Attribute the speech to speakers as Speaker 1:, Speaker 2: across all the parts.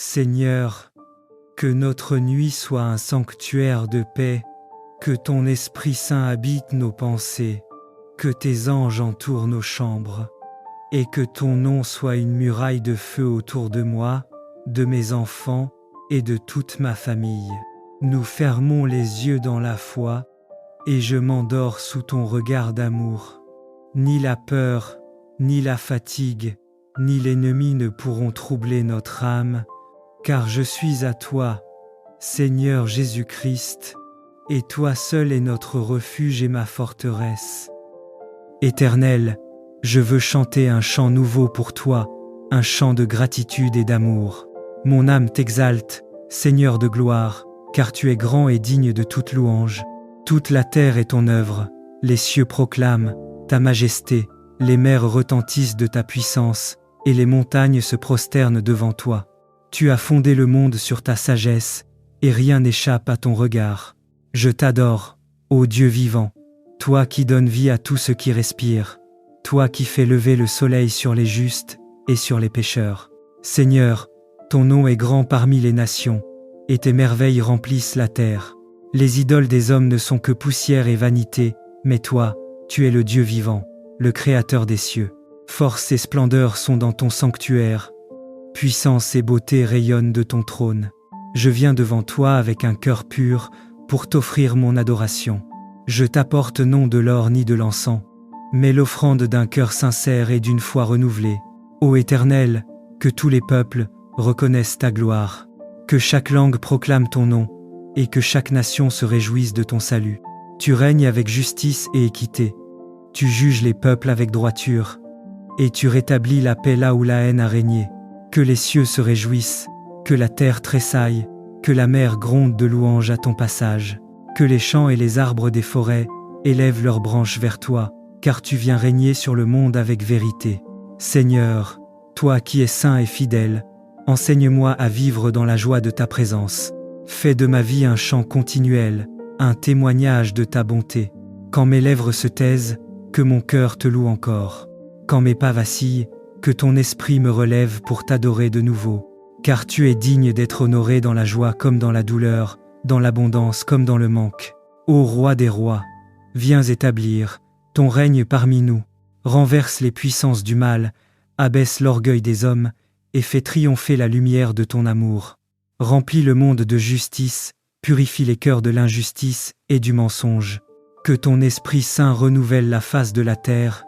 Speaker 1: Seigneur, que notre nuit soit un sanctuaire de paix, que ton Esprit Saint habite nos pensées, que tes anges entourent nos chambres, et que ton nom soit une muraille de feu autour de moi, de mes enfants et de toute ma famille. Nous fermons les yeux dans la foi, et je m'endors sous ton regard d'amour. Ni la peur, ni la fatigue, ni l'ennemi ne pourront troubler notre âme, car je suis à toi, Seigneur Jésus-Christ, et toi seul est notre refuge et ma forteresse. Éternel, je veux chanter un chant nouveau pour toi, un chant de gratitude et d'amour. Mon âme t'exalte, Seigneur de gloire, car tu es grand et digne de toute louange. Toute la terre est ton œuvre, les cieux proclament ta majesté, les mers retentissent de ta puissance, et les montagnes se prosternent devant toi. Tu as fondé le monde sur ta sagesse, et rien n'échappe à ton regard. Je t'adore, ô Dieu vivant, toi qui donnes vie à tout ce qui respire, toi qui fais lever le soleil sur les justes et sur les pécheurs. Seigneur, ton nom est grand parmi les nations, et tes merveilles remplissent la terre. Les idoles des hommes ne sont que poussière et vanité, mais toi, tu es le Dieu vivant, le Créateur des cieux. Force et splendeur sont dans ton sanctuaire, puissance et beauté rayonnent de ton trône. Je viens devant toi avec un cœur pur pour t'offrir mon adoration. Je t'apporte non de l'or ni de l'encens, mais l'offrande d'un cœur sincère et d'une foi renouvelée. Ô Éternel, que tous les peuples reconnaissent ta gloire, que chaque langue proclame ton nom, et que chaque nation se réjouisse de ton salut. Tu règnes avec justice et équité, tu juges les peuples avec droiture, et tu rétablis la paix là où la haine a régné. Que les cieux se réjouissent, que la terre tressaille, que la mer gronde de louanges à ton passage, que les champs et les arbres des forêts élèvent leurs branches vers toi, car tu viens régner sur le monde avec vérité. Seigneur, toi qui es saint et fidèle, enseigne-moi à vivre dans la joie de ta présence. Fais de ma vie un chant continuel, un témoignage de ta bonté. Quand mes lèvres se taisent, que mon cœur te loue encore. Quand mes pas vacillent, que ton esprit me relève pour t'adorer de nouveau. Car tu es digne d'être honoré dans la joie comme dans la douleur, dans l'abondance comme dans le manque. Ô roi des rois, viens établir ton règne parmi nous, renverse les puissances du mal, abaisse l'orgueil des hommes, et fais triompher la lumière de ton amour. Remplis le monde de justice, purifie les cœurs de l'injustice et du mensonge. Que ton Esprit Saint renouvelle la face de la terre,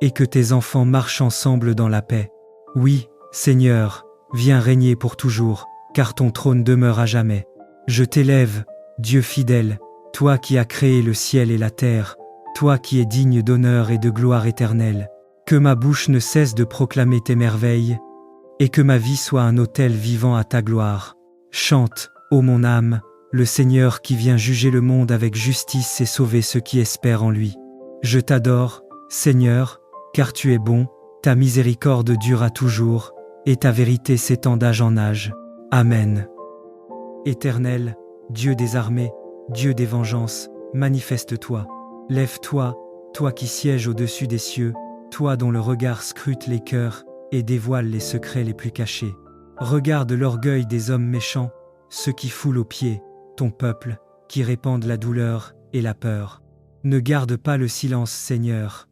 Speaker 1: et que tes enfants marchent ensemble dans la paix. Oui, Seigneur, viens régner pour toujours, car ton trône demeure à jamais. Je t'élève, Dieu fidèle, toi qui as créé le ciel et la terre, toi qui es digne d'honneur et de gloire éternelle. Que ma bouche ne cesse de proclamer tes merveilles, et que ma vie soit un autel vivant à ta gloire. Chante, ô mon âme, le Seigneur qui vient juger le monde avec justice et sauver ceux qui espèrent en lui. Je t'adore, Seigneur, car tu es bon, ta miséricorde dure à toujours, et ta vérité s'étend d'âge en âge. Amen. Éternel, Dieu des armées, Dieu des vengeances, manifeste-toi. Lève-toi, toi qui sièges au-dessus des cieux, toi dont le regard scrute les cœurs et dévoile les secrets les plus cachés. Regarde l'orgueil des hommes méchants, ceux qui foulent aux pieds ton peuple, qui répandent la douleur et la peur. Ne garde pas le silence, Seigneur.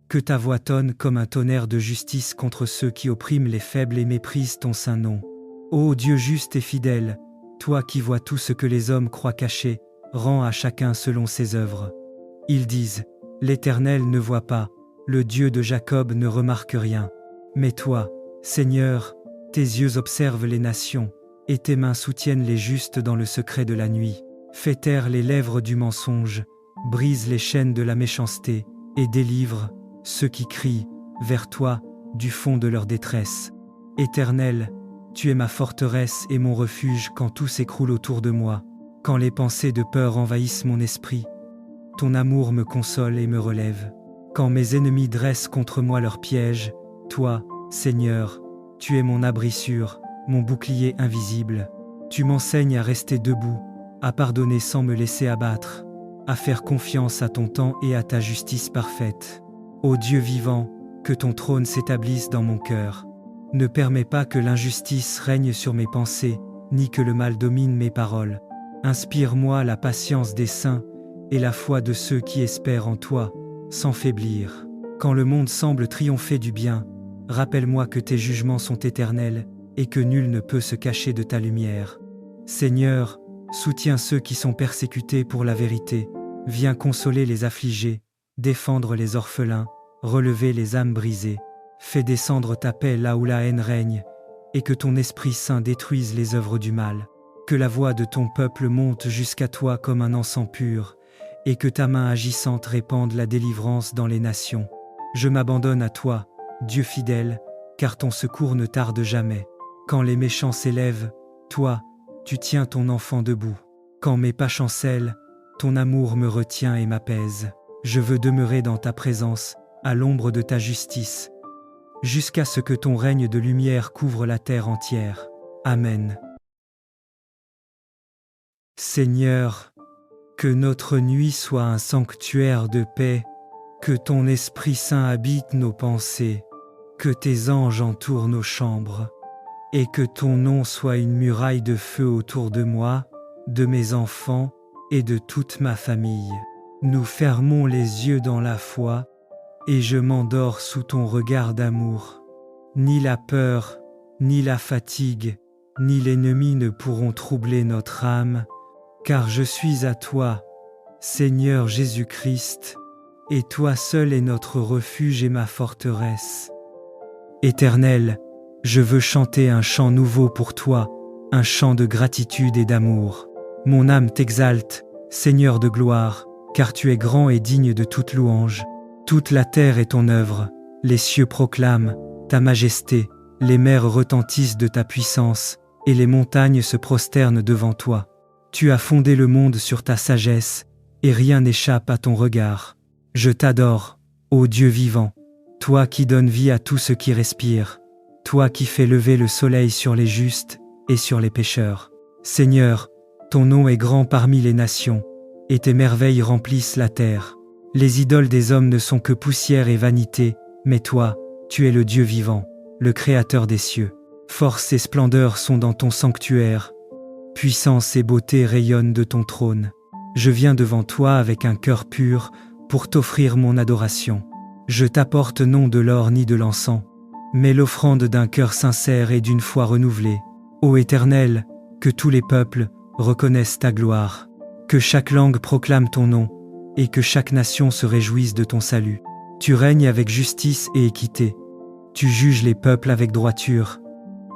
Speaker 1: Que ta voix tonne comme un tonnerre de justice contre ceux qui oppriment les faibles et méprisent ton saint nom. Ô Dieu juste et fidèle, toi qui vois tout ce que les hommes croient caché, rends à chacun selon ses œuvres. Ils disent, l'Éternel ne voit pas, le Dieu de Jacob ne remarque rien. Mais toi, Seigneur, tes yeux observent les nations, et tes mains soutiennent les justes dans le secret de la nuit. Fais taire les lèvres du mensonge, brise les chaînes de la méchanceté, et délivre ceux qui crient vers toi du fond de leur détresse. Éternel, tu es ma forteresse et mon refuge quand tout s'écroule autour de moi, quand les pensées de peur envahissent mon esprit. Ton amour me console et me relève. Quand mes ennemis dressent contre moi leurs pièges, toi, Seigneur, tu es mon abri sûr, mon bouclier invisible. Tu m'enseignes à rester debout, à pardonner sans me laisser abattre, à faire confiance à ton temps et à ta justice parfaite. Ô Dieu vivant, que ton trône s'établisse dans mon cœur. Ne permets pas que l'injustice règne sur mes pensées, ni que le mal domine mes paroles. Inspire-moi la patience des saints et la foi de ceux qui espèrent en toi, sans faiblir. Quand le monde semble triompher du bien, rappelle-moi que tes jugements sont éternels et que nul ne peut se cacher de ta lumière. Seigneur, soutiens ceux qui sont persécutés pour la vérité. Viens consoler les affligés, défendre les orphelins, relever les âmes brisées. Fais descendre ta paix là où la haine règne, et que ton Esprit Saint détruise les œuvres du mal. Que la voix de ton peuple monte jusqu'à toi comme un encens pur, et que ta main agissante répande la délivrance dans les nations. Je m'abandonne à toi, Dieu fidèle, car ton secours ne tarde jamais. Quand les méchants s'élèvent, toi, tu tiens ton enfant debout. Quand mes pas chancellent, ton amour me retient et m'apaise. Je veux demeurer dans ta présence, à l'ombre de ta justice, jusqu'à ce que ton règne de lumière couvre la terre entière. Amen. Seigneur, que notre nuit soit un sanctuaire de paix, que ton Esprit Saint habite nos pensées, que tes anges entourent nos chambres, et que ton nom soit une muraille de feu autour de moi, de mes enfants et de toute ma famille. Nous fermons les yeux dans la foi, et je m'endors sous ton regard d'amour. Ni la peur, ni la fatigue, ni l'ennemi ne pourront troubler notre âme, car je suis à toi, Seigneur Jésus-Christ, et toi seul est notre refuge et ma forteresse. Éternel, je veux chanter un chant nouveau pour toi, un chant de gratitude et d'amour. Mon âme t'exalte, Seigneur de gloire, car tu es grand et digne de toute louange. Toute la terre est ton œuvre, les cieux proclament ta majesté, les mers retentissent de ta puissance, et les montagnes se prosternent devant toi. Tu as fondé le monde sur ta sagesse, et rien n'échappe à ton regard. Je t'adore, ô Dieu vivant, toi qui donnes vie à tout ce qui respire, toi qui fais lever le soleil sur les justes et sur les pécheurs. Seigneur, ton nom est grand parmi les nations, et tes merveilles remplissent la terre. Les idoles des hommes ne sont que poussière et vanité, mais toi, tu es le Dieu vivant, le Créateur des cieux. Force et splendeur sont dans ton sanctuaire, puissance et beauté rayonnent de ton trône. Je viens devant toi avec un cœur pur pour t'offrir mon adoration. Je t'apporte non de l'or ni de l'encens, mais l'offrande d'un cœur sincère et d'une foi renouvelée. Ô Éternel, que tous les peuples reconnaissent ta gloire, que chaque langue proclame ton nom, et que chaque nation se réjouisse de ton salut. Tu règnes avec justice et équité. Tu juges les peuples avec droiture,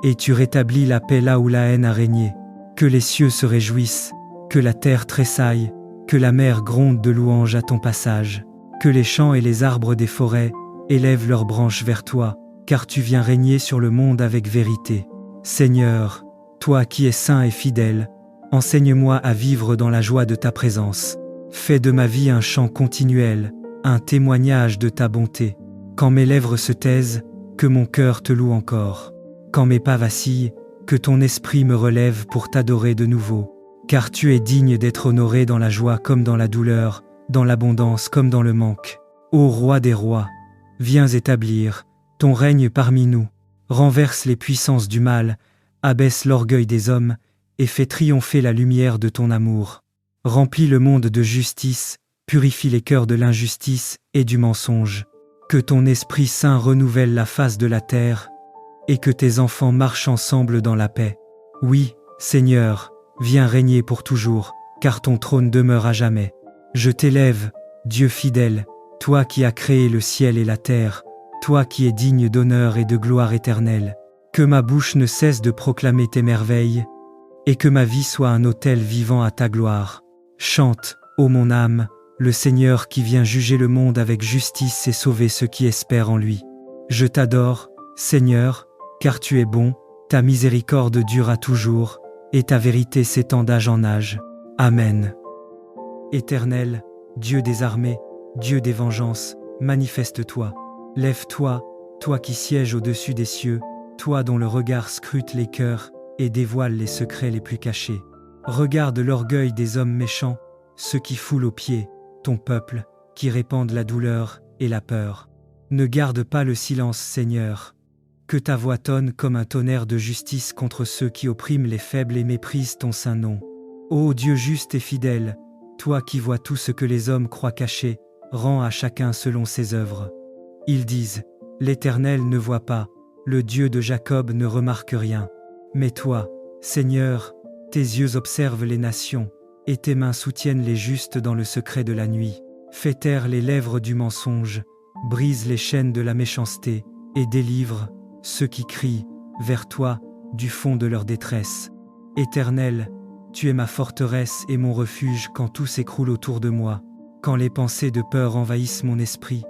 Speaker 1: et tu rétablis la paix là où la haine a régné. Que les cieux se réjouissent, que la terre tressaille, que la mer gronde de louanges à ton passage. Que les champs et les arbres des forêts élèvent leurs branches vers toi, car tu viens régner sur le monde avec vérité. Seigneur, toi qui es saint et fidèle, enseigne-moi à vivre dans la joie de ta présence. Fais de ma vie un chant continuel, un témoignage de ta bonté. Quand mes lèvres se taisent, que mon cœur te loue encore. Quand mes pas vacillent, que ton esprit me relève pour t'adorer de nouveau. Car tu es digne d'être honoré dans la joie comme dans la douleur, dans l'abondance comme dans le manque. Ô Roi des rois, viens établir ton règne parmi nous. Renverse les puissances du mal, abaisse l'orgueil des hommes, et fais triompher la lumière de ton amour. Remplis le monde de justice, purifie les cœurs de l'injustice et du mensonge. Que ton Esprit Saint renouvelle la face de la terre, et que tes enfants marchent ensemble dans la paix. Oui, Seigneur, viens régner pour toujours, car ton trône demeure à jamais. Je t'élève, Dieu fidèle, toi qui as créé le ciel et la terre, toi qui es digne d'honneur et de gloire éternelle. Que ma bouche ne cesse de proclamer tes merveilles, et que ma vie soit un autel vivant à ta gloire. Chante, ô mon âme, le Seigneur qui vient juger le monde avec justice et sauver ceux qui espèrent en lui. Je t'adore, Seigneur, car tu es bon, ta miséricorde dure à toujours, et ta vérité s'étend d'âge en âge. Amen. Éternel, Dieu des armées, Dieu des vengeances, manifeste-toi. Lève-toi, toi qui sièges au-dessus des cieux, toi dont le regard scrute les cœurs et dévoile les secrets les plus cachés. Regarde l'orgueil des hommes méchants, ceux qui foulent aux pieds ton peuple, qui répandent la douleur et la peur. Ne garde pas le silence, Seigneur. Que ta voix tonne comme un tonnerre de justice contre ceux qui oppriment les faibles et méprisent ton saint nom. Ô Dieu juste et fidèle, toi qui vois tout ce que les hommes croient caché, rends à chacun selon ses œuvres. Ils disent, l'Éternel ne voit pas, le Dieu de Jacob ne remarque rien. Mais toi, Seigneur, tes yeux observent les nations, et tes mains soutiennent les justes dans le secret de la nuit. Fais taire les lèvres du mensonge, brise les chaînes de la méchanceté, et délivre ceux qui crient vers toi du fond de leur détresse. Éternel, tu es ma forteresse et mon refuge quand tout s'écroule autour de moi, quand les pensées de peur envahissent mon esprit.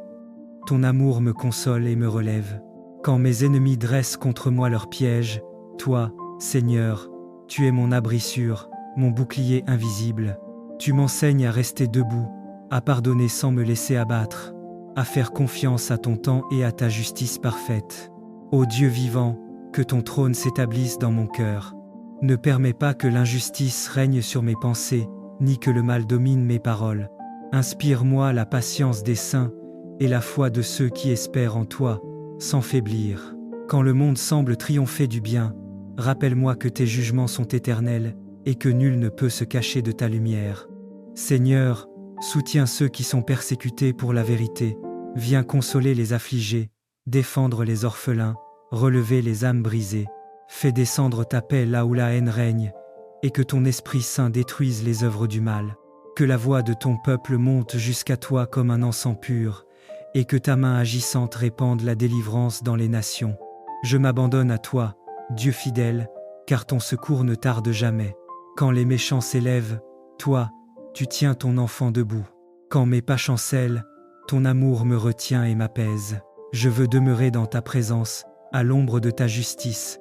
Speaker 1: Ton amour me console et me relève. Quand mes ennemis dressent contre moi leurs pièges, toi, Seigneur, tu es mon abri sûr, mon bouclier invisible. Tu m'enseignes à rester debout, à pardonner sans me laisser abattre, à faire confiance à ton temps et à ta justice parfaite. Ô Dieu vivant, que ton trône s'établisse dans mon cœur. Ne permets pas que l'injustice règne sur mes pensées, ni que le mal domine mes paroles. Inspire-moi la patience des saints et la foi de ceux qui espèrent en toi, sans faiblir. Quand le monde semble triompher du bien, rappelle-moi que tes jugements sont éternels et que nul ne peut se cacher de ta lumière. Seigneur, soutiens ceux qui sont persécutés pour la vérité. Viens consoler les affligés, défendre les orphelins, relever les âmes brisées. Fais descendre ta paix là où la haine règne, et que ton Esprit Saint détruise les œuvres du mal. Que la voix de ton peuple monte jusqu'à toi comme un encens pur, et que ta main agissante répande la délivrance dans les nations. Je m'abandonne à toi, Dieu fidèle, car ton secours ne tarde jamais. Quand les méchants s'élèvent, toi, tu tiens ton enfant debout. Quand mes pas chancellent, ton amour me retient et m'apaise. Je veux demeurer dans ta présence, à l'ombre de ta justice,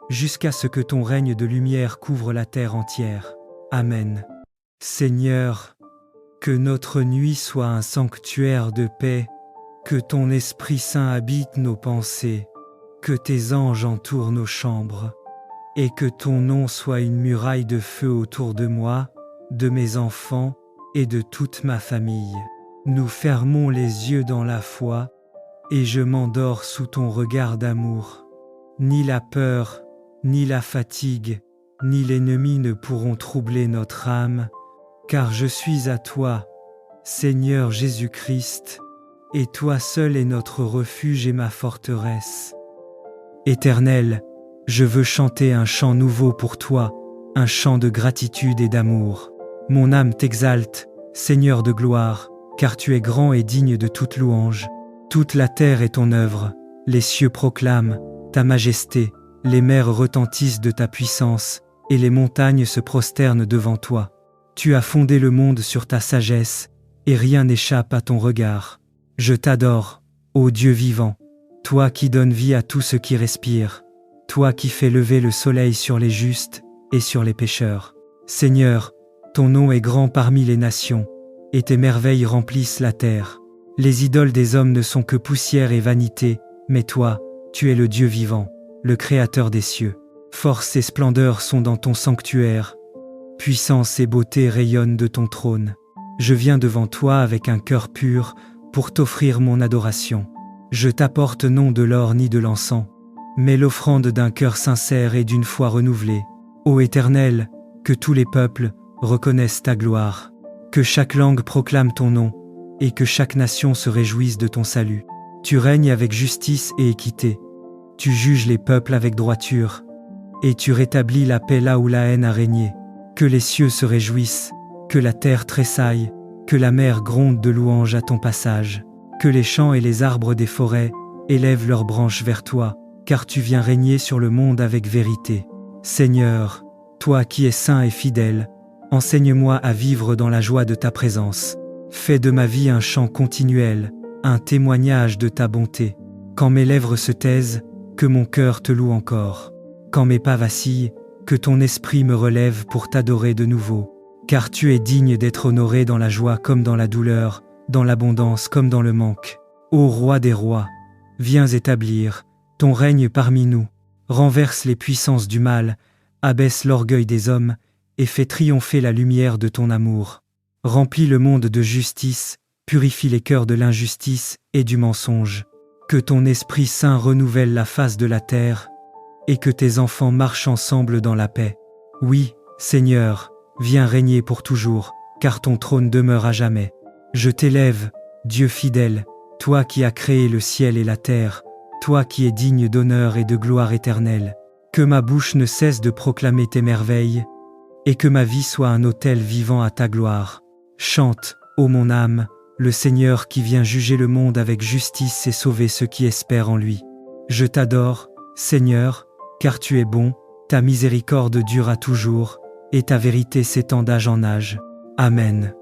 Speaker 1: jusqu'à ce que ton règne de lumière couvre la terre entière. Amen. Seigneur, que notre nuit soit un sanctuaire de paix, que ton Esprit Saint habite nos pensées, que tes anges entourent nos chambres, et que ton nom soit une muraille de feu autour de moi, de mes enfants et de toute ma famille. Nous fermons les yeux dans la foi, et je m'endors sous ton regard d'amour. Ni la peur, ni la fatigue, ni l'ennemi ne pourront troubler notre âme, car je suis à toi, Seigneur Jésus-Christ, et toi seul est notre refuge et ma forteresse. Éternel, je veux chanter un chant nouveau pour toi, un chant de gratitude et d'amour. Mon âme t'exalte, Seigneur de gloire, car tu es grand et digne de toute louange. Toute la terre est ton œuvre, les cieux proclament ta majesté, les mers retentissent de ta puissance, et les montagnes se prosternent devant toi. Tu as fondé le monde sur ta sagesse, et rien n'échappe à ton regard. Je t'adore, ô Dieu vivant, toi qui donnes vie à tout ce qui respire, toi qui fais lever le soleil sur les justes et sur les pécheurs. Seigneur, ton nom est grand parmi les nations, et tes merveilles remplissent la terre. Les idoles des hommes ne sont que poussière et vanité, mais toi, tu es le Dieu vivant, le Créateur des cieux. Force et splendeur sont dans ton sanctuaire, puissance et beauté rayonnent de ton trône. Je viens devant toi avec un cœur pur pour t'offrir mon adoration. Je t'apporte non de l'or ni de l'encens, mais l'offrande d'un cœur sincère et d'une foi renouvelée. Ô Éternel, que tous les peuples reconnaissent ta gloire, que chaque langue proclame ton nom, et que chaque nation se réjouisse de ton salut. Tu règnes avec justice et équité. Tu juges les peuples avec droiture, et tu rétablis la paix là où la haine a régné. Que les cieux se réjouissent, que la terre tressaille, que la mer gronde de louanges à ton passage, que les champs et les arbres des forêts élèvent leurs branches vers toi, car tu viens régner sur le monde avec vérité. Seigneur, toi qui es saint et fidèle, enseigne-moi à vivre dans la joie de ta présence. Fais de ma vie un chant continuel, un témoignage de ta bonté. Quand mes lèvres se taisent, que mon cœur te loue encore. Quand mes pas vacillent, que ton esprit me relève pour t'adorer de nouveau. Car tu es digne d'être honoré dans la joie comme dans la douleur, dans l'abondance comme dans le manque. Ô roi des rois, viens établir ton règne parmi nous, renverse les puissances du mal, abaisse l'orgueil des hommes, et fais triompher la lumière de ton amour. Remplis le monde de justice, purifie les cœurs de l'injustice et du mensonge. Que ton Esprit Saint renouvelle la face de la terre, et que tes enfants marchent ensemble dans la paix. Oui, Seigneur, viens régner pour toujours, car ton trône demeure à jamais. Je t'élève, Dieu fidèle, toi qui as créé le ciel et la terre, toi qui es digne d'honneur et de gloire éternelle. Que ma bouche ne cesse de proclamer tes merveilles, et que ma vie soit un autel vivant à ta gloire. Chante, ô mon âme, le Seigneur qui vient juger le monde avec justice et sauver ceux qui espèrent en lui. Je t'adore, Seigneur, car tu es bon, ta miséricorde dure à toujours, et ta vérité s'étend d'âge en âge. Amen.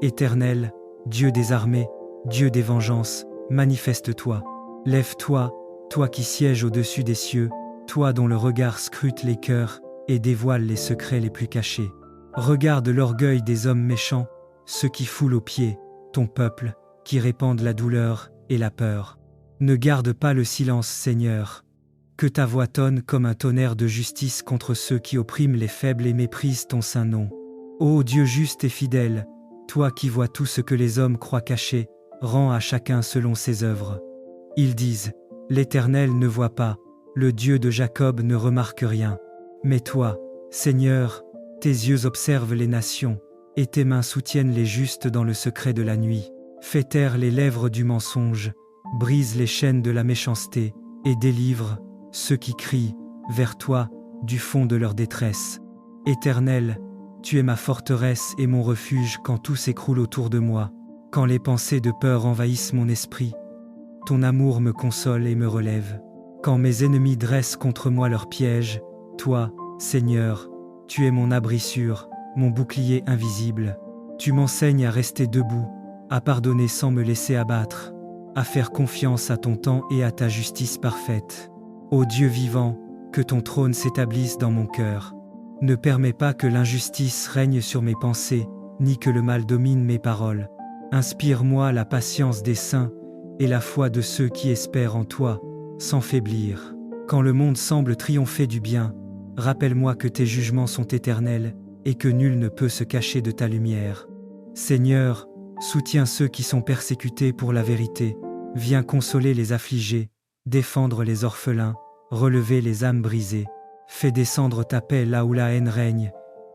Speaker 1: Éternel, Dieu des armées, Dieu des vengeances, manifeste-toi. Lève-toi, toi qui sièges au-dessus des cieux, toi dont le regard scrute les cœurs et dévoile les secrets les plus cachés. Regarde l'orgueil des hommes méchants, ceux qui foulent aux pieds ton peuple, qui répandent la douleur et la peur. Ne garde pas le silence, Seigneur. Que ta voix tonne comme un tonnerre de justice contre ceux qui oppriment les faibles et méprisent ton saint nom. Ô Dieu juste et fidèle, toi qui vois tout ce que les hommes croient caché, rends à chacun selon ses œuvres. Ils disent, l'Éternel ne voit pas, le Dieu de Jacob ne remarque rien. Mais toi, Seigneur, tes yeux observent les nations, et tes mains soutiennent les justes dans le secret de la nuit. Fais taire les lèvres du mensonge, brise les chaînes de la méchanceté, et délivre ceux qui crient vers toi du fond de leur détresse. Éternel, tu es ma forteresse et mon refuge quand tout s'écroule autour de moi, quand les pensées de peur envahissent mon esprit. Ton amour me console et me relève. Quand mes ennemis dressent contre moi leurs pièges, toi, Seigneur, tu es mon abri sûr, mon bouclier invisible. Tu m'enseignes à rester debout, à pardonner sans me laisser abattre, à faire confiance à ton temps et à ta justice parfaite. Ô Dieu vivant, que ton trône s'établisse dans mon cœur. Ne permets pas que l'injustice règne sur mes pensées, ni que le mal domine mes paroles. Inspire-moi la patience des saints et la foi de ceux qui espèrent en toi, sans faiblir. Quand le monde semble triompher du bien, rappelle-moi que tes jugements sont éternels et que nul ne peut se cacher de ta lumière. Seigneur, soutiens ceux qui sont persécutés pour la vérité. Viens consoler les affligés, défendre les orphelins, relever les âmes brisées. Fais descendre ta paix là où la haine règne,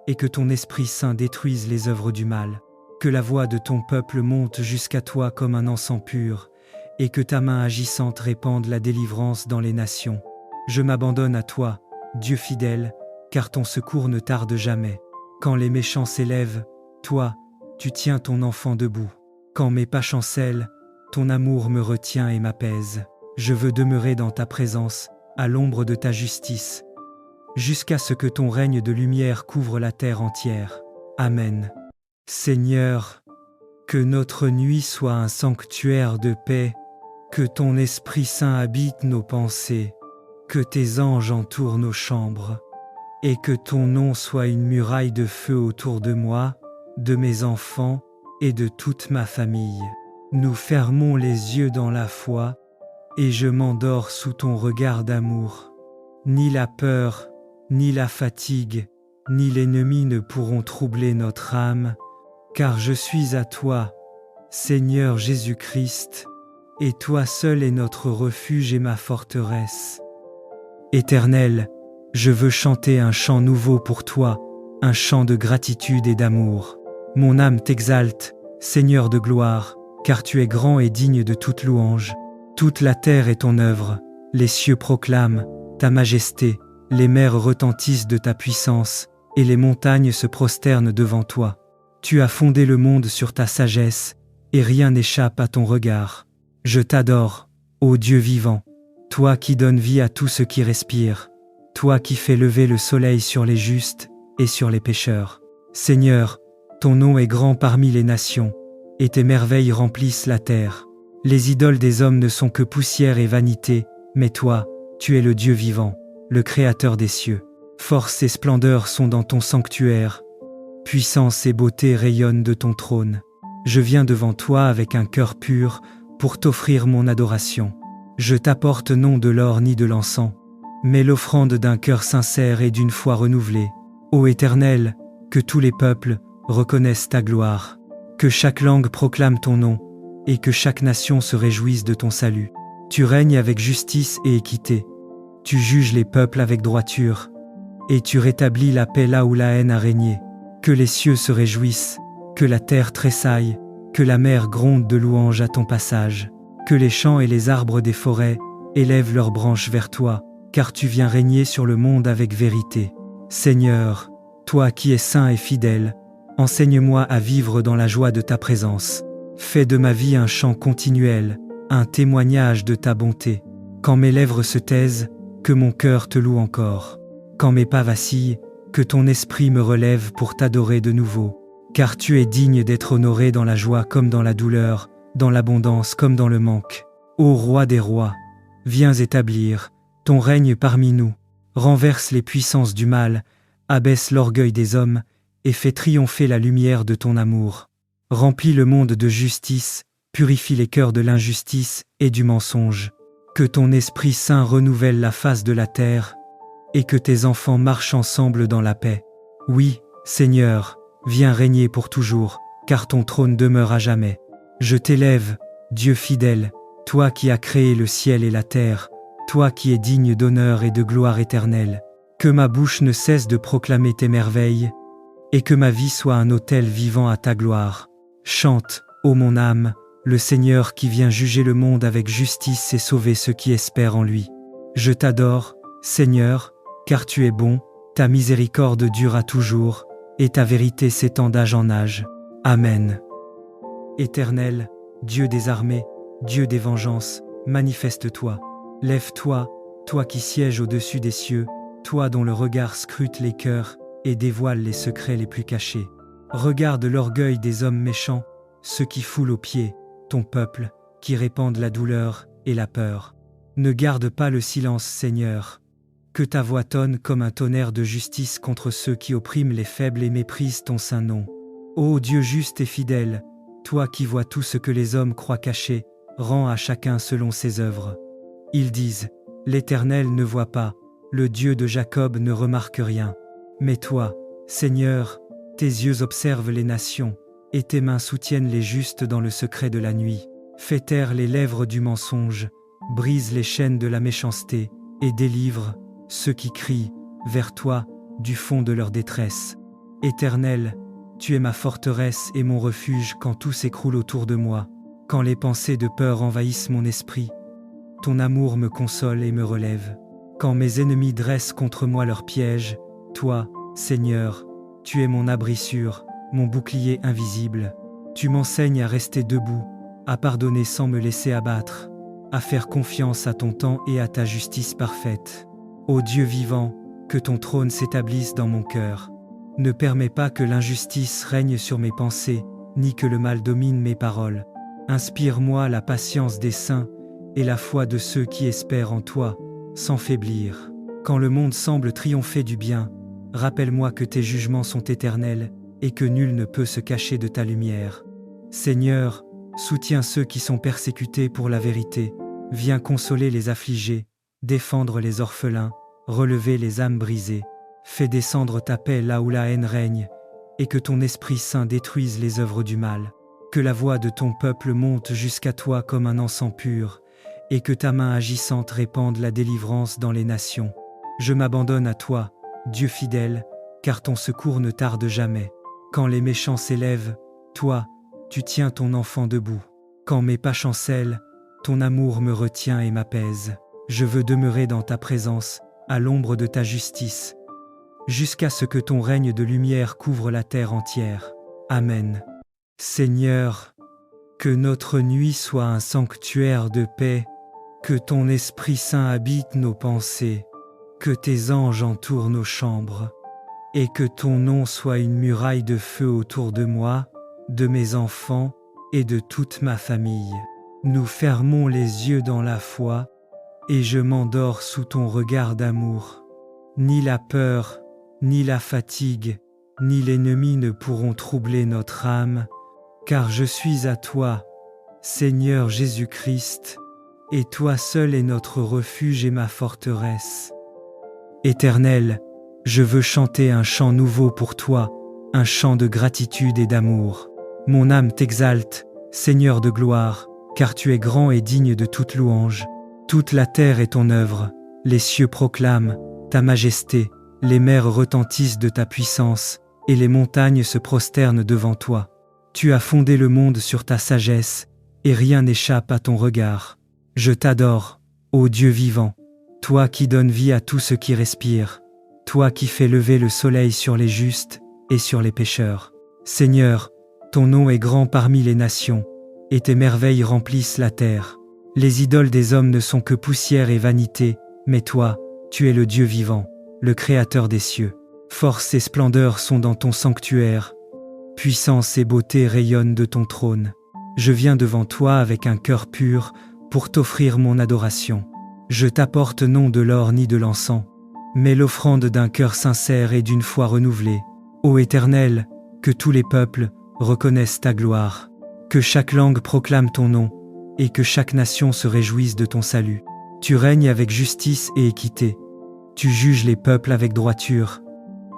Speaker 1: et que ton Esprit Saint détruise les œuvres du mal. Que la voix de ton peuple monte jusqu'à toi comme un encens pur, et que ta main agissante répande la délivrance dans les nations. Je m'abandonne à toi, Dieu fidèle, car ton secours ne tarde jamais. Quand les méchants s'élèvent, toi, tu tiens ton enfant debout. Quand mes pas chancellent, ton amour me retient et m'apaise. Je veux demeurer dans ta présence, à l'ombre de ta justice, jusqu'à ce que ton règne de lumière couvre la terre entière. Amen. Seigneur, que notre nuit soit un sanctuaire de paix, que ton Esprit Saint habite nos pensées, que tes anges entourent nos chambres, et que ton nom soit une muraille de feu autour de moi, de mes enfants et de toute ma famille. Nous fermons les yeux dans la foi, et je m'endors sous ton regard d'amour. Ni la peur, ni la fatigue, ni l'ennemi ne pourront troubler notre âme, car je suis à toi, Seigneur Jésus-Christ, et toi seul est notre refuge et ma forteresse. Éternel, je veux chanter un chant nouveau pour toi, un chant de gratitude et d'amour. Mon âme t'exalte, Seigneur de gloire, car tu es grand et digne de toute louange. Toute la terre est ton œuvre, les cieux proclament ta majesté, les mers retentissent de ta puissance, et les montagnes se prosternent devant toi. Tu as fondé le monde sur ta sagesse, et rien n'échappe à ton regard. Je t'adore, ô Dieu vivant, toi qui donnes vie à tout ce qui respire, toi qui fais lever le soleil sur les justes et sur les pécheurs. Seigneur, ton nom est grand parmi les nations, et tes merveilles remplissent la terre. Les idoles des hommes ne sont que poussière et vanité, mais toi, tu es le Dieu vivant, le Créateur des cieux. Force et splendeur sont dans ton sanctuaire, puissance et beauté rayonnent de ton trône. Je viens devant toi avec un cœur pur pour t'offrir mon adoration. Je t'apporte non de l'or ni de l'encens, mais l'offrande d'un cœur sincère et d'une foi renouvelée. Ô Éternel, que tous les peuples reconnaissent ta gloire, que chaque langue proclame ton nom, et que chaque nation se réjouisse de ton salut. Tu règnes avec justice et équité. Tu juges les peuples avec droiture. Et tu rétablis la paix là où la haine a régné. Que les cieux se réjouissent, que la terre tressaille, que la mer gronde de louanges à ton passage. Que les champs et les arbres des forêts élèvent leurs branches vers toi, car tu viens régner sur le monde avec vérité. Seigneur, toi qui es saint et fidèle, enseigne-moi à vivre dans la joie de ta présence. Fais de ma vie un chant continuel, un témoignage de ta bonté. Quand mes lèvres se taisent, que mon cœur te loue encore. Quand mes pas vacillent, que ton esprit me relève pour t'adorer de nouveau. Car tu es digne d'être honoré dans la joie comme dans la douleur, dans l'abondance comme dans le manque. Ô roi des rois, viens établir ton règne parmi nous. Renverse les puissances du mal, abaisse l'orgueil des hommes, et fais triompher la lumière de ton amour. Remplis le monde de justice, purifie les cœurs de l'injustice et du mensonge. Que ton Esprit Saint renouvelle la face de la terre, et que tes enfants marchent ensemble dans la paix. Oui, Seigneur, viens régner pour toujours, car ton trône demeure à jamais. Je t'élève, Dieu fidèle, toi qui as créé le ciel et la terre, toi qui es digne d'honneur et de gloire éternelle. Que ma bouche ne cesse de proclamer tes merveilles, et que ma vie soit un autel vivant à ta gloire. Chante, ô mon âme, le Seigneur qui vient juger le monde avec justice et sauver ceux qui espèrent en lui. Je t'adore, Seigneur, car tu es bon, ta miséricorde dure à toujours, et ta vérité s'étend d'âge en âge. Amen. Éternel, Dieu des armées, Dieu des vengeances, manifeste-toi. Lève-toi, toi qui sièges au-dessus des cieux, toi dont le regard scrute les cœurs et dévoile les secrets les plus cachés. Regarde l'orgueil des hommes méchants, ceux qui foulent aux pieds ton peuple, qui répandent la douleur et la peur. Ne garde pas le silence, Seigneur. Que ta voix tonne comme un tonnerre de justice contre ceux qui oppriment les faibles et méprisent ton saint nom. Ô Dieu juste et fidèle, toi qui vois tout ce que les hommes croient caché, rends à chacun selon ses œuvres. Ils disent, l'Éternel ne voit pas, le Dieu de Jacob ne remarque rien. Mais toi, Seigneur, tes yeux observent les nations, et tes mains soutiennent les justes dans le secret de la nuit. Fais taire les lèvres du mensonge, brise les chaînes de la méchanceté, et délivre ceux qui crient vers toi du fond de leur détresse. Éternel, tu es ma forteresse et mon refuge quand tout s'écroule autour de moi, quand les pensées de peur envahissent mon esprit. Ton amour me console et me relève. Quand mes ennemis dressent contre moi leurs pièges, toi, Seigneur, tu es mon abri sûr, mon bouclier invisible. Tu m'enseignes à rester debout, à pardonner sans me laisser abattre, à faire confiance à ton temps et à ta justice parfaite. Ô Dieu vivant, que ton trône s'établisse dans mon cœur. Ne permets pas que l'injustice règne sur mes pensées, ni que le mal domine mes paroles. Inspire-moi la patience des saints et la foi de ceux qui espèrent en toi, sans faiblir. Quand le monde semble triompher du bien, rappelle-moi que tes jugements sont éternels et que nul ne peut se cacher de ta lumière. Seigneur, soutiens ceux qui sont persécutés pour la vérité. Viens consoler les affligés, défendre les orphelins, relever les âmes brisées. Fais descendre ta paix là où la haine règne, et que ton Esprit Saint détruise les œuvres du mal. Que la voix de ton peuple monte jusqu'à toi comme un encens pur, et que ta main agissante répande la délivrance dans les nations. Je m'abandonne à toi, Dieu fidèle, car ton secours ne tarde jamais. Quand les méchants s'élèvent, toi, tu tiens ton enfant debout. Quand mes pas chancellent, ton amour me retient et m'apaise. Je veux demeurer dans ta présence, à l'ombre de ta justice, jusqu'à ce que ton règne de lumière couvre la terre entière. Amen. Seigneur, que notre nuit soit un sanctuaire de paix, que ton Esprit Saint habite nos pensées, que tes anges entourent nos chambres, et que ton nom soit une muraille de feu autour de moi, de mes enfants et de toute ma famille. Nous fermons les yeux dans la foi, et je m'endors sous ton regard d'amour. Ni la peur, ni la fatigue, ni l'ennemi ne pourront troubler notre âme, car je suis à toi, Seigneur Jésus-Christ, et toi seul est notre refuge et ma forteresse. Éternel, je veux chanter un chant nouveau pour toi, un chant de gratitude et d'amour. Mon âme t'exalte, Seigneur de gloire, car tu es grand et digne de toute louange. Toute la terre est ton œuvre, les cieux proclament ta majesté, les mers retentissent de ta puissance, et les montagnes se prosternent devant toi. Tu as fondé le monde sur ta sagesse, et rien n'échappe à ton regard. Je t'adore, ô Dieu vivant, toi qui donnes vie à tout ce qui respire, toi qui fais lever le soleil sur les justes et sur les pécheurs. Seigneur, ton nom est grand parmi les nations, et tes merveilles remplissent la terre. Les idoles des hommes ne sont que poussière et vanité, mais toi, tu es le Dieu vivant, le Créateur des cieux. Force et splendeur sont dans ton sanctuaire, puissance et beauté rayonnent de ton trône. Je viens devant toi avec un cœur pur pour t'offrir mon adoration. Je t'apporte non de l'or ni de l'encens, mais l'offrande d'un cœur sincère et d'une foi renouvelée. Ô Éternel, que tous les peuples reconnaissent ta gloire, que chaque langue proclame ton nom, et que chaque nation se réjouisse de ton salut. Tu règnes avec justice et équité, tu juges les peuples avec droiture,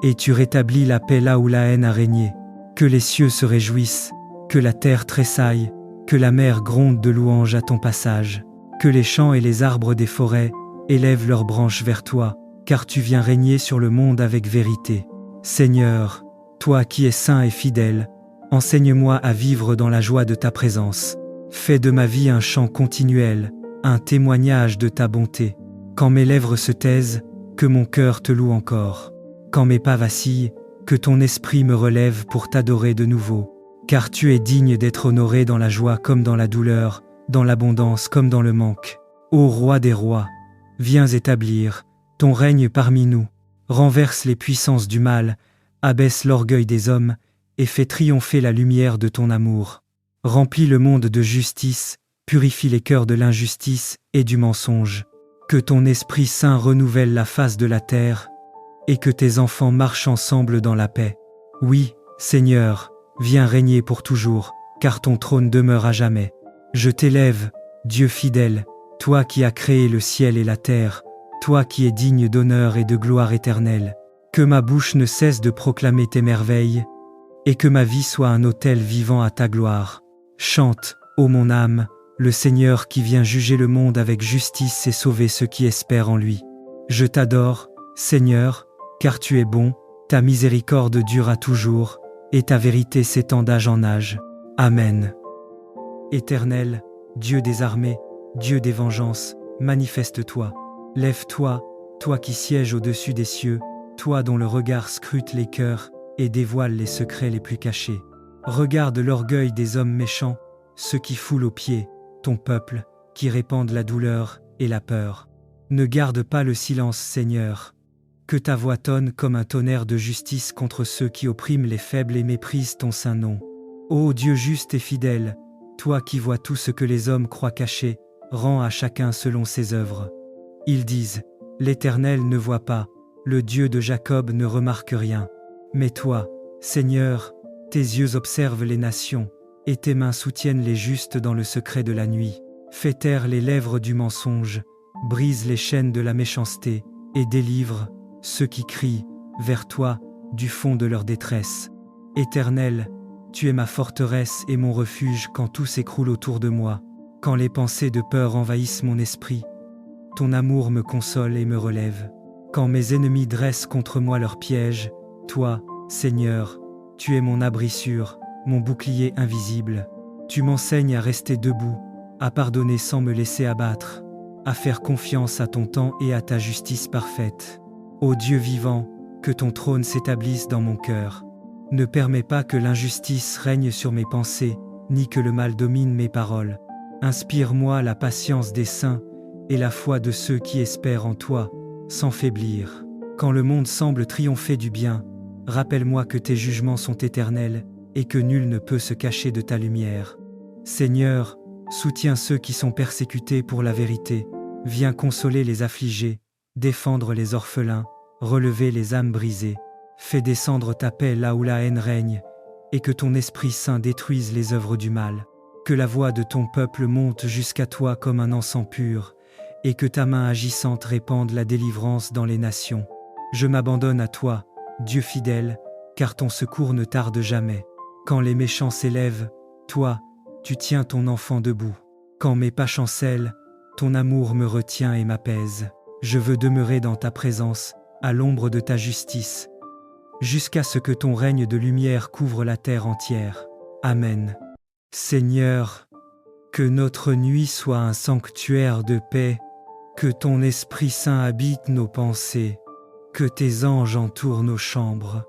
Speaker 1: et tu rétablis la paix là où la haine a régné. Que les cieux se réjouissent, que la terre tressaille, que la mer gronde de louanges à ton passage, que les champs et les arbres des forêts élèvent leurs branches vers toi, car tu viens régner sur le monde avec vérité. Seigneur, toi qui es saint et fidèle, enseigne-moi à vivre dans la joie de ta présence. Fais de ma vie un chant continuel, un témoignage de ta bonté. Quand mes lèvres se taisent, que mon cœur te loue encore. Quand mes pas vacillent, que ton esprit me relève pour t'adorer de nouveau. Car tu es digne d'être honoré dans la joie comme dans la douleur, dans l'abondance comme dans le manque. Ô Roi des rois, viens établir ton règne parmi nous, renverse les puissances du mal, abaisse l'orgueil des hommes, et fais triompher la lumière de ton amour. Remplis le monde de justice, purifie les cœurs de l'injustice et du mensonge. Que ton Esprit Saint renouvelle la face de la terre, et que tes enfants marchent ensemble dans la paix. Oui, Seigneur, viens régner pour toujours, car ton trône demeure à jamais. Je t'élève, Dieu fidèle, toi qui as créé le ciel et la terre, toi qui es digne d'honneur et de gloire éternelle. Que ma bouche ne cesse de proclamer tes merveilles, et que ma vie soit un autel vivant à ta gloire. Chante, ô mon âme, le Seigneur qui vient juger le monde avec justice et sauver ceux qui espèrent en lui. Je t'adore, Seigneur, car tu es bon, ta miséricorde dure à toujours, et ta vérité s'étend d'âge en âge. Amen. Éternel, Dieu des armées, Dieu des vengeances, manifeste-toi. Lève-toi, toi qui sièges au-dessus des cieux, toi dont le regard scrute les cœurs et dévoile les secrets les plus cachés. Regarde l'orgueil des hommes méchants, ceux qui foulent aux pieds ton peuple, qui répandent la douleur et la peur. Ne garde pas le silence, Seigneur. Que ta voix tonne comme un tonnerre de justice contre ceux qui oppriment les faibles et méprisent ton saint nom. Ô Dieu juste et fidèle, toi qui vois tout ce que les hommes croient caché, rends à chacun selon ses œuvres. Ils disent, l'Éternel ne voit pas, le Dieu de Jacob ne remarque rien. Mais toi, Seigneur, tes yeux observent les nations, et tes mains soutiennent les justes dans le secret de la nuit. Fais taire les lèvres du mensonge, brise les chaînes de la méchanceté, et délivre ceux qui crient vers toi du fond de leur détresse. Éternel, tu es ma forteresse et mon refuge quand tout s'écroule autour de moi, quand les pensées de peur envahissent mon esprit. Ton amour me console et me relève. Quand mes ennemis dressent contre moi leurs pièges, toi, Seigneur, tu es mon abri sûr, mon bouclier invisible. Tu m'enseignes à rester debout, à pardonner sans me laisser abattre, à faire confiance à ton temps et à ta justice parfaite. Ô Dieu vivant, que ton trône s'établisse dans mon cœur. Ne permets pas que l'injustice règne sur mes pensées, ni que le mal domine mes paroles. Inspire-moi la patience des saints et la foi de ceux qui espèrent en toi, sans faiblir. Quand le monde semble triompher du bien, rappelle-moi que tes jugements sont éternels et que nul ne peut se cacher de ta lumière. Seigneur, soutiens ceux qui sont persécutés pour la vérité. Viens consoler les affligés, défendre les orphelins, relever les âmes brisées. Fais descendre ta paix là où la haine règne, et que ton Esprit Saint détruise les œuvres du mal. Que la voix de ton peuple monte jusqu'à toi comme un encens pur, et que ta main agissante répande la délivrance dans les nations. Je m'abandonne à toi, Dieu fidèle, car ton secours ne tarde jamais. Quand les méchants s'élèvent, toi, tu tiens ton enfant debout. Quand mes pas chancellent, ton amour me retient et m'apaise. Je veux demeurer dans ta présence, à l'ombre de ta justice, jusqu'à ce que ton règne de lumière couvre la terre entière. Amen. Seigneur, que notre nuit soit un sanctuaire de paix, que ton Esprit Saint habite nos pensées, que tes anges entourent nos chambres,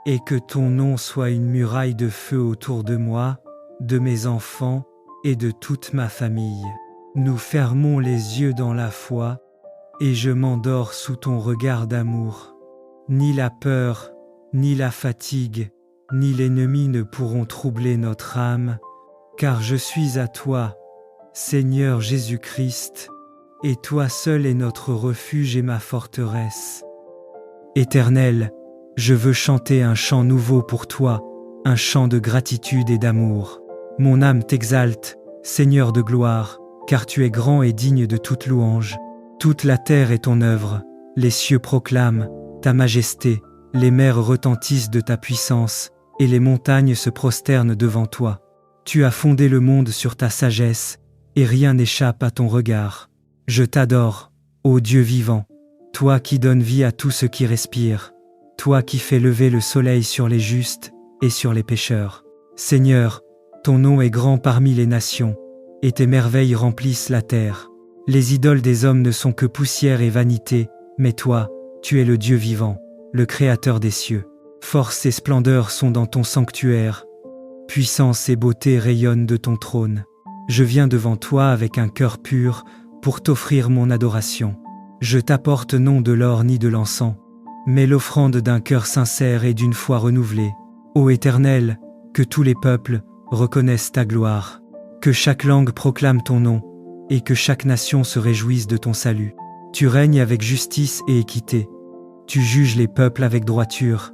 Speaker 1: et que ton nom soit une muraille de feu autour de moi, de mes enfants et de toute ma famille. Nous fermons les yeux dans la foi, et je m'endors sous ton regard d'amour. Ni la peur, ni la fatigue, ni l'ennemi ne pourront troubler notre âme, car je suis à toi, Seigneur Jésus-Christ, et toi seul est notre refuge et ma forteresse. Éternel, je veux chanter un chant nouveau pour toi, un chant de gratitude et d'amour. Mon âme t'exalte, Seigneur de gloire, car tu es grand et digne de toute louange. Toute la terre est ton œuvre, les cieux proclament ta majesté, les mers retentissent de ta puissance, et les montagnes se prosternent devant toi. Tu as fondé le monde sur ta sagesse, et rien n'échappe à ton regard. Je t'adore, ô Dieu vivant, toi qui donnes vie à tout ce qui respire, toi qui fais lever le soleil sur les justes et sur les pécheurs. Seigneur, ton nom est grand parmi les nations, et tes merveilles remplissent la terre. Les idoles des hommes ne sont que poussière et vanité, mais toi, tu es le Dieu vivant, le Créateur des cieux. Force et splendeur sont dans ton sanctuaire, puissance et beauté rayonnent de ton trône. Je viens devant toi avec un cœur pur pour t'offrir mon adoration. Je t'apporte non de l'or ni de l'encens, mais l'offrande d'un cœur sincère et d'une foi renouvelée. Ô Éternel, que tous les peuples reconnaissent ta gloire, que chaque langue proclame ton nom, et que chaque nation se réjouisse de ton salut. Tu règnes avec justice et équité. Tu juges les peuples avec droiture,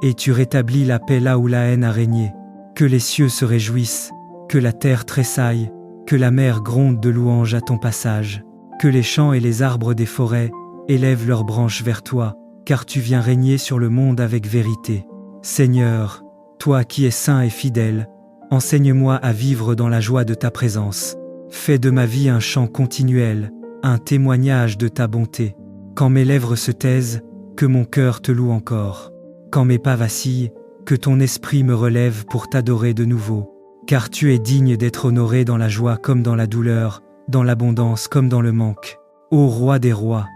Speaker 1: et tu rétablis la paix là où la haine a régné. Que les cieux se réjouissent, que la terre tressaille, que la mer gronde de louanges à ton passage, que les champs et les arbres des forêts élèvent leurs branches vers toi, car tu viens régner sur le monde avec vérité. Seigneur, toi qui es saint et fidèle, enseigne-moi à vivre dans la joie de ta présence. Fais de ma vie un chant continuel, un témoignage de ta bonté. Quand mes lèvres se taisent, que mon cœur te loue encore. Quand mes pas vacillent, que ton esprit me relève pour t'adorer de nouveau. Car tu es digne d'être honoré dans la joie comme dans la douleur, dans l'abondance comme dans le manque. Ô roi des rois,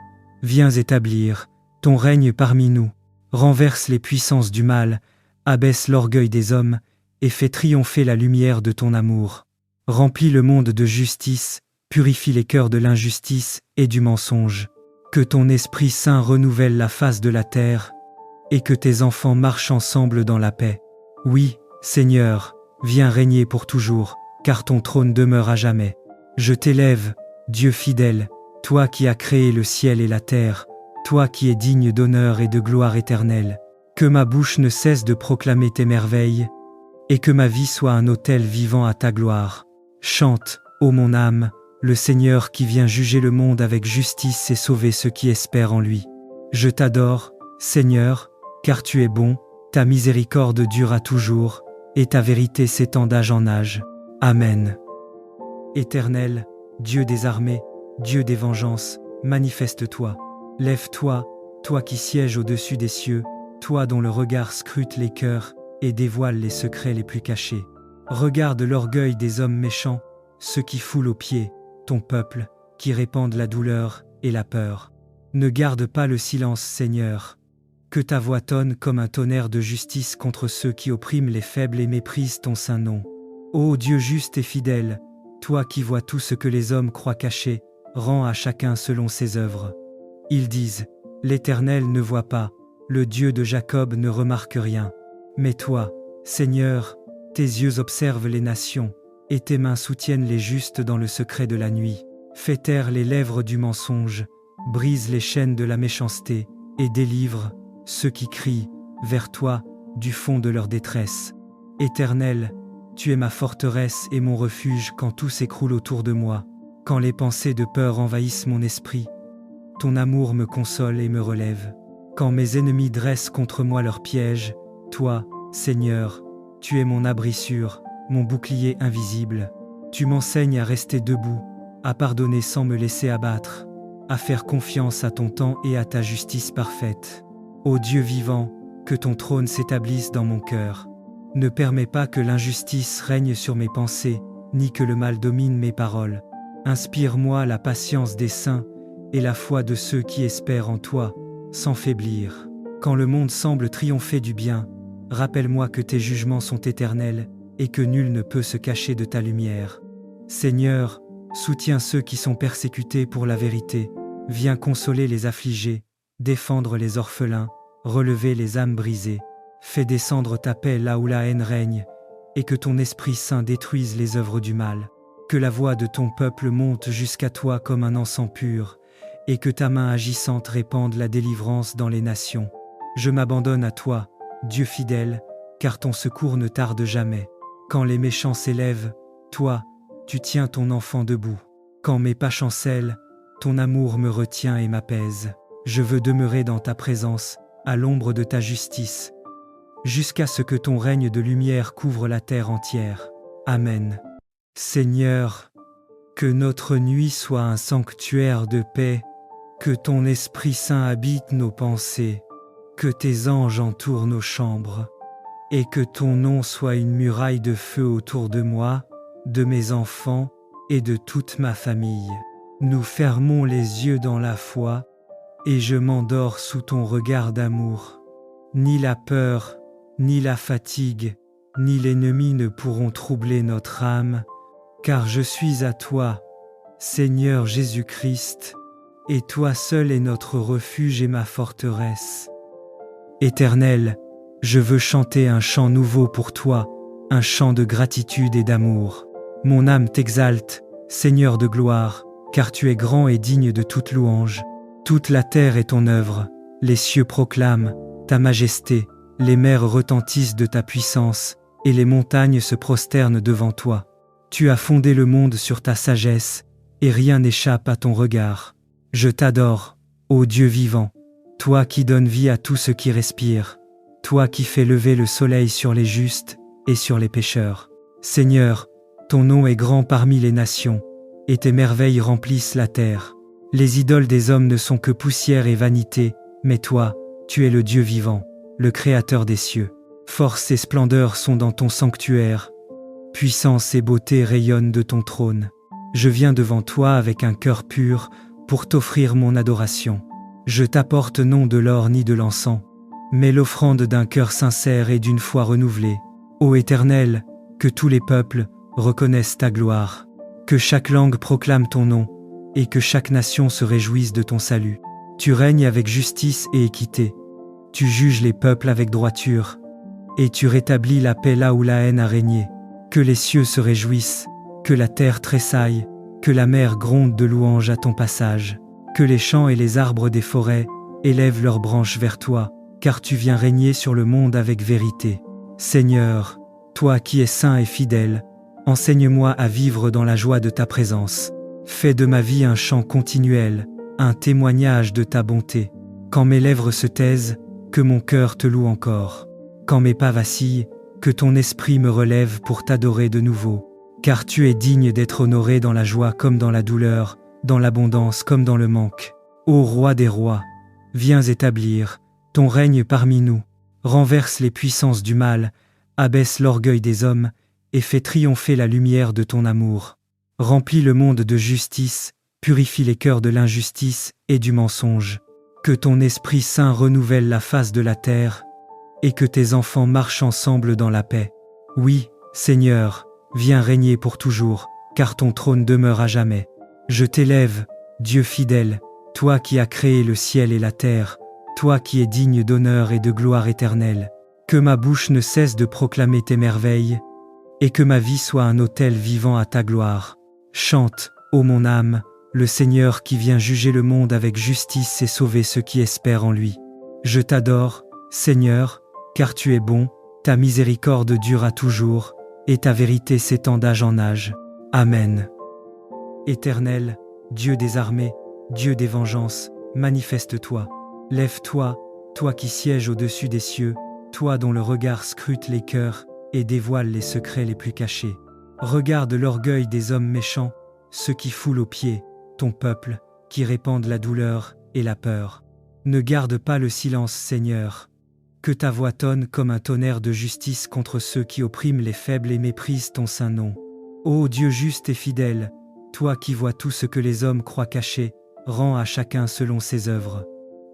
Speaker 1: viens établir ton règne parmi nous, renverse les puissances du mal, abaisse l'orgueil des hommes, et fais triompher la lumière de ton amour. Remplis le monde de justice, purifie les cœurs de l'injustice et du mensonge. Que ton Esprit Saint renouvelle la face de la terre, et que tes enfants marchent ensemble dans la paix. Oui, Seigneur, viens régner pour toujours, car ton trône demeure à jamais. Je t'élève, Dieu fidèle, toi qui as créé le ciel et la terre, toi qui es digne d'honneur et de gloire éternelle. Que ma bouche ne cesse de proclamer tes merveilles, et que ma vie soit un autel vivant à ta gloire. Chante, ô mon âme, le Seigneur qui vient juger le monde avec justice et sauver ceux qui espèrent en lui. Je t'adore, Seigneur, car tu es bon, ta miséricorde dure à toujours, et ta vérité s'étend d'âge en âge. Amen. Éternel, Dieu des armées, Dieu des vengeances, manifeste-toi. Lève-toi, toi qui sièges au-dessus des cieux, toi dont le regard scrute les cœurs et dévoile les secrets les plus cachés. Regarde l'orgueil des hommes méchants, ceux qui foulent aux pieds ton peuple, qui répandent la douleur et la peur. Ne garde pas le silence, Seigneur. Que ta voix tonne comme un tonnerre de justice contre ceux qui oppriment les faibles et méprisent ton saint nom. Ô Dieu juste et fidèle, toi qui vois tout ce que les hommes croient caché, rends à chacun selon ses œuvres. Ils disent, l'Éternel ne voit pas, le Dieu de Jacob ne remarque rien. Mais toi, Seigneur, tes yeux observent les nations, et tes mains soutiennent les justes dans le secret de la nuit. Fais taire les lèvres du mensonge, brise les chaînes de la méchanceté, et délivre ceux qui crient vers toi du fond de leur détresse. Éternel, tu es ma forteresse et mon refuge quand tout s'écroule autour de moi, quand les pensées de peur envahissent mon esprit. Ton amour me console et me relève. Quand mes ennemis dressent contre moi leurs pièges, toi, Seigneur, tu es mon abri sûr, mon bouclier invisible. Tu m'enseignes à rester debout, à pardonner sans me laisser abattre, à faire confiance à ton temps et à ta justice parfaite. Ô Dieu vivant, que ton trône s'établisse dans mon cœur. Ne permets pas que l'injustice règne sur mes pensées, ni que le mal domine mes paroles. Inspire-moi la patience des saints et la foi de ceux qui espèrent en toi, sans faiblir. Quand le monde semble triompher du bien, rappelle-moi que tes jugements sont éternels et que nul ne peut se cacher de ta lumière. Seigneur, soutiens ceux qui sont persécutés pour la vérité. Viens consoler les affligés, défendre les orphelins, relever les âmes brisées. Fais descendre ta paix là où la haine règne, et que ton Esprit Saint détruise les œuvres du mal. Que la voix de ton peuple monte jusqu'à toi comme un encens pur, et que ta main agissante répande la délivrance dans les nations. Je m'abandonne à toi, Dieu fidèle, car ton secours ne tarde jamais. Quand les méchants s'élèvent, toi, tu tiens ton enfant debout. Quand mes pas chancellent, ton amour me retient et m'apaise. Je veux demeurer dans ta présence, à l'ombre de ta justice, jusqu'à ce que ton règne de lumière couvre la terre entière. Amen. Seigneur, que notre nuit soit un sanctuaire de paix, que ton Esprit Saint habite nos pensées, que tes anges entourent nos chambres, et que ton nom soit une muraille de feu autour de moi, de mes enfants et de toute ma famille. Nous fermons les yeux dans la foi, et je m'endors sous ton regard d'amour. Ni la peur, ni la fatigue, ni l'ennemi ne pourront troubler notre âme, car je suis à toi, Seigneur Jésus-Christ, et toi seul est notre refuge et ma forteresse. Éternel, je veux chanter un chant nouveau pour toi, un chant de gratitude et d'amour. Mon âme t'exalte, Seigneur de gloire, car tu es grand et digne de toute louange. Toute la terre est ton œuvre, les cieux proclament ta majesté, les mers retentissent de ta puissance, et les montagnes se prosternent devant toi. Tu as fondé le monde sur ta sagesse, et rien n'échappe à ton regard. Je t'adore, ô Dieu vivant, toi qui donnes vie à tout ce qui respire, toi qui fais lever le soleil sur les justes et sur les pécheurs. Seigneur, ton nom est grand parmi les nations, et tes merveilles remplissent la terre. Les idoles des hommes ne sont que poussière et vanité, mais toi, tu es le Dieu vivant, le Créateur des cieux. Force et splendeur sont dans ton sanctuaire, puissance et beauté rayonnent de ton trône. Je viens devant toi avec un cœur pur pour t'offrir mon adoration. Je t'apporte non de l'or ni de l'encens, mais l'offrande d'un cœur sincère et d'une foi renouvelée. Ô Éternel, que tous les peuples reconnaissent ta gloire, que chaque langue proclame ton nom, et que chaque nation se réjouisse de ton salut. Tu règnes avec justice et équité, tu juges les peuples avec droiture, et tu rétablis la paix là où la haine a régné. Que les cieux se réjouissent, que la terre tressaille, que la mer gronde de louanges à ton passage, que les champs et les arbres des forêts élèvent leurs branches vers toi, car tu viens régner sur le monde avec vérité. Seigneur, toi qui es saint et fidèle, enseigne-moi à vivre dans la joie de ta présence. Fais de ma vie un chant continuel, un témoignage de ta bonté. Quand mes lèvres se taisent, que mon cœur te loue encore. Quand mes pas vacillent, que ton esprit me relève pour t'adorer de nouveau. Car tu es digne d'être honoré dans la joie comme dans la douleur, dans l'abondance comme dans le manque. Ô Roi des rois, viens établir ton règne parmi nous, renverse les puissances du mal, abaisse l'orgueil des hommes, et fais triompher la lumière de ton amour. Remplis le monde de justice, purifie les cœurs de l'injustice et du mensonge. Que ton Esprit Saint renouvelle la face de la terre, et que tes enfants marchent ensemble dans la paix. Oui, Seigneur, viens régner pour toujours, car ton trône demeure à jamais. Je t'élève, Dieu fidèle, toi qui as créé le ciel et la terre, toi qui es digne d'honneur et de gloire éternelle. Que ma bouche ne cesse de proclamer tes merveilles, et que ma vie soit un autel vivant à ta gloire. Chante, ô mon âme, le Seigneur qui vient juger le monde avec justice et sauver ceux qui espèrent en lui. Je t'adore, Seigneur, car tu es bon, ta miséricorde dure à toujours, et ta vérité s'étend d'âge en âge. Amen. Éternel, Dieu des armées, Dieu des vengeances, manifeste-toi. Lève-toi, toi qui sièges au-dessus des cieux, toi dont le regard scrute les cœurs et dévoile les secrets les plus cachés. Regarde l'orgueil des hommes méchants, ceux qui foulent aux pieds ton peuple, qui répandent la douleur et la peur. Ne garde pas le silence, Seigneur. Que ta voix tonne comme un tonnerre de justice contre ceux qui oppriment les faibles et méprisent ton saint nom. Ô Dieu juste et fidèle, toi qui vois tout ce que les hommes croient caché, rends à chacun selon ses œuvres.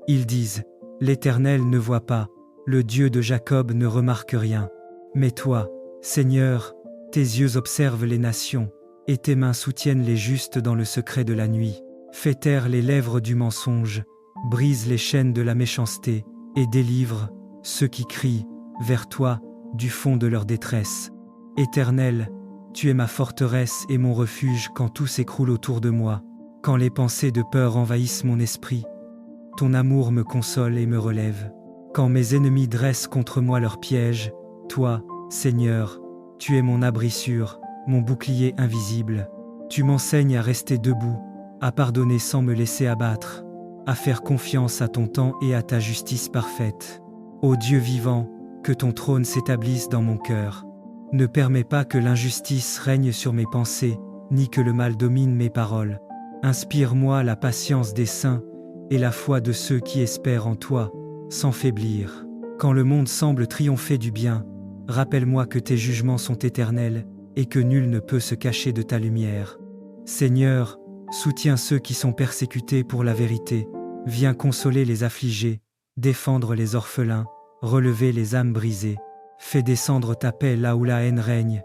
Speaker 1: Ils disent, l'Éternel ne voit pas, le Dieu de Jacob ne remarque rien. Mais toi, Seigneur, tes yeux observent les nations, et tes mains soutiennent les justes dans le secret de la nuit. Fais taire les lèvres du mensonge, brise les chaînes de la méchanceté, et délivre ceux qui crient vers toi du fond de leur détresse. Éternel, tu es ma forteresse et mon refuge quand tout s'écroule autour de moi, quand les pensées de peur envahissent mon esprit. Ton amour me console et me relève. Quand mes ennemis dressent contre moi leurs pièges, toi, Seigneur, tu es mon abri sûr, mon bouclier invisible. Tu m'enseignes à rester debout, à pardonner sans me laisser abattre, à faire confiance à ton temps et à ta justice parfaite. Ô Dieu vivant, que ton trône s'établisse dans mon cœur. Ne permets pas que l'injustice règne sur mes pensées, ni que le mal domine mes paroles. Inspire-moi la patience des saints et la foi de ceux qui espèrent en toi, sans faiblir. Quand le monde semble triompher du bien, rappelle-moi que tes jugements sont éternels et que nul ne peut se cacher de ta lumière. Seigneur, soutiens ceux qui sont persécutés pour la vérité. Viens consoler les affligés, défendre les orphelins, relever les âmes brisées. Fais descendre ta paix là où la haine règne,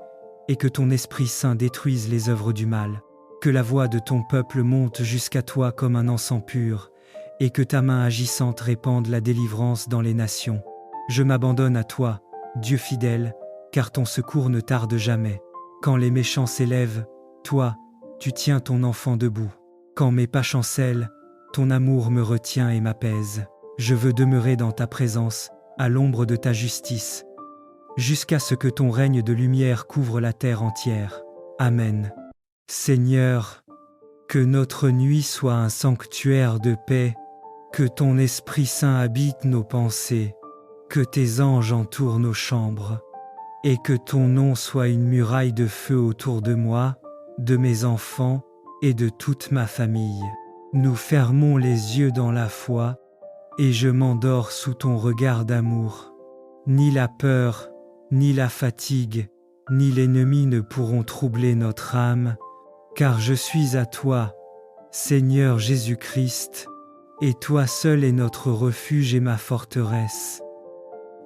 Speaker 1: et que ton Esprit Saint détruise les œuvres du mal. Que la voix de ton peuple monte jusqu'à toi comme un encens pur, et que ta main agissante répande la délivrance dans les nations. Je m'abandonne à toi, Dieu fidèle, car ton secours ne tarde jamais. Quand les méchants s'élèvent, toi, tu tiens ton enfant debout. Quand mes pas chancellent, ton amour me retient et m'apaise. Je veux demeurer dans ta présence, à l'ombre de ta justice, jusqu'à ce que ton règne de lumière couvre la terre entière. Amen. Seigneur, que notre nuit soit un sanctuaire de paix, que ton Esprit Saint habite nos pensées, que tes anges entourent nos chambres, et que ton nom soit une muraille de feu autour de moi, de mes enfants et de toute ma famille. Nous fermons les yeux dans la foi, et je m'endors sous ton regard d'amour. Ni la peur, ni la fatigue, ni l'ennemi ne pourront troubler notre âme, car je suis à toi, Seigneur Jésus-Christ, et toi seul est notre refuge et ma forteresse.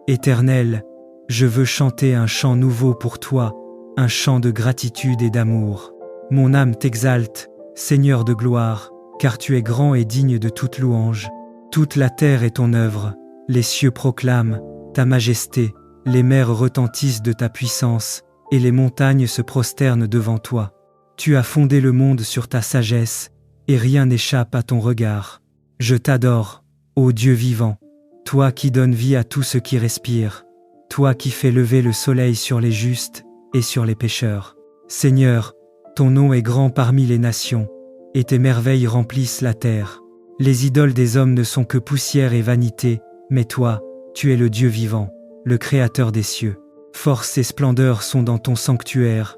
Speaker 1: Éternel, je veux chanter un chant nouveau pour toi, un chant de gratitude et d'amour. Mon âme t'exalte, Seigneur de gloire, car tu es grand et digne de toute louange. Toute la terre est ton œuvre, les cieux proclament ta majesté, les mers retentissent de ta puissance, et les montagnes se prosternent devant toi. Tu as fondé le monde sur ta sagesse, et rien n'échappe à ton regard. Je t'adore, ô Dieu vivant, toi qui donnes vie à tout ce qui respire, toi qui fais lever le soleil sur les justes et sur les pécheurs. Seigneur, ton nom est grand parmi les nations, et tes merveilles remplissent la terre. Les idoles des hommes ne sont que poussière et vanité, mais toi, tu es le Dieu vivant, le Créateur des cieux. Force et splendeur sont dans ton sanctuaire,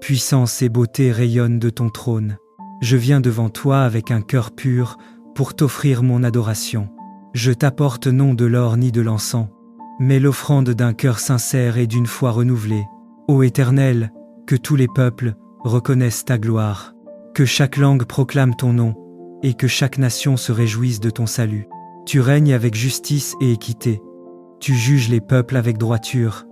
Speaker 1: puissance et beauté rayonnent de ton trône. Je viens devant toi avec un cœur pur pour t'offrir mon adoration. Je t'apporte non de l'or ni de l'encens, mais l'offrande d'un cœur sincère et d'une foi renouvelée. Ô Éternel, que tous les peuples reconnaissent ta gloire, que chaque langue proclame ton nom, et que chaque nation se réjouisse de ton salut. Tu règnes avec justice et équité, tu juges les peuples avec droiture,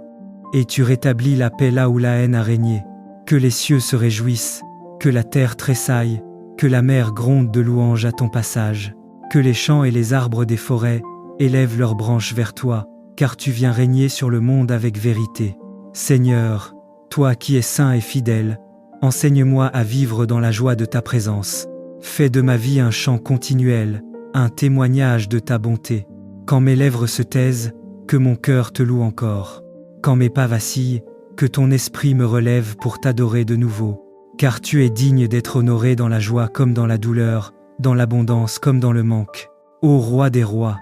Speaker 1: et tu rétablis la paix là où la haine a régné. Que les cieux se réjouissent, que la terre tressaille, que la mer gronde de louanges à ton passage, que les champs et les arbres des forêts élèvent leurs branches vers toi, car tu viens régner sur le monde avec vérité. Seigneur, toi qui es saint et fidèle, enseigne-moi à vivre dans la joie de ta présence. Fais de ma vie un chant continuel, un témoignage de ta bonté. Quand mes lèvres se taisent, que mon cœur te loue encore. Quand mes pas vacillent, que ton esprit me relève pour t'adorer de nouveau. Car tu es digne d'être honoré dans la joie comme dans la douleur, dans l'abondance comme dans le manque. Ô roi des rois,